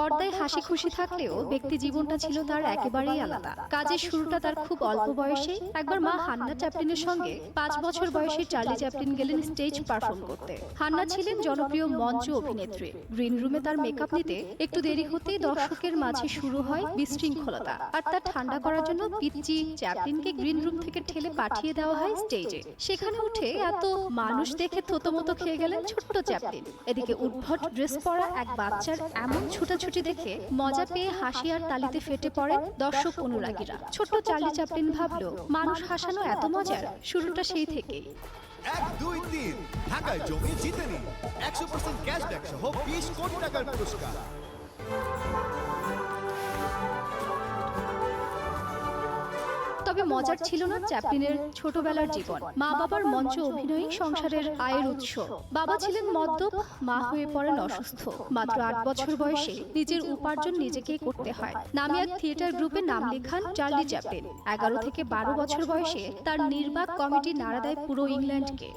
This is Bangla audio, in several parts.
পর্দায় হাসি খুশি থাকলেও ব্যক্তি জীবনটা ছিল তার একেবারেই আলাদা। কাজের শুরুটা তার খুব অল্প বয়সে। একবার মা হান্না চ্যাপলিনের সঙ্গে 5 বছর বয়সী চার্লি চ্যাপলিন গেলেন স্টেজ পারফর্ম করতে। হান্না ছিলেন জনপ্রিয় মঞ্চ অভিনেত্রী। গ্রিন রুমে তার মেকআপ নিতে একটু দেরি হতেই দর্শকের মাঝে শুরু হয় বিশৃঙ্খলতা। আর তা ঠান্ডা করার জন্য পিচ্চি চ্যাপলিনকে গ্রিন রুম থেকে ঠেলে পাঠিয়ে দেওয়া হয় স্টেজে। সেখানে উঠে এত মানুষ দেখে থতমত খেয়ে গেলেন ছোট্ট চ্যাপলিন। এদিকে উদ্ভট ড্রেস পরা এক বাচ্চার এমন ছুটাছুটি দেখে মজা পেয়ে হাসি আর তালিতে ফেটে পড়ে দর্শক অনুরাগীরা। ছোট্ট চার্লি চ্যাপলিন ভাবলো মানুষ হাসানো এত মজার, শুরুটা সেই থেকেই। 1, 2, 3 ঢাকায় জমি জিতে নিন 100% ক্যাশব্যাক সহ 20 কোটি টাকার পুরস্কার। তবে মজার ছিল না চ্যাপলিনের ছোটবেলার জীবন। মা বাবার মঞ্চ অভিনয়ই সংসারের আয়ের উৎস। বাবা ছিলেন মদ্যপ, মা হয়ে পড়েন অসুস্থ। মাত্র 8 বছর বয়সে নিজের উপার্জন নিজেকেই করতে হয়। নামি এক থিয়েটার গ্রুপে নাম লেখান চার্লি চ্যাপলিন। 11 থেকে 12 বছর বয়সে তার নির্বাক কমেডি নাড়া দেয় পুরো ইংল্যান্ডকে।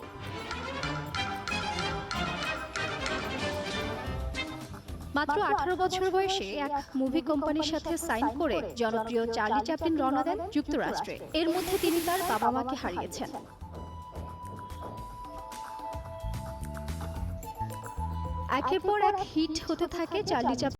মাত্র 18 বছর বয়সে এক মুভি কোম্পানির সাথে সাইন করে জনপ্রিয় চার্লি চ্যাপলিন রওনা দেন যুক্তরাষ্ট্রে। এর মধ্যে তিনি তার বাবা মাকে হারিয়েছেন। একের পর এক হিট হতে থাকে চার্লি চ্যাপলিন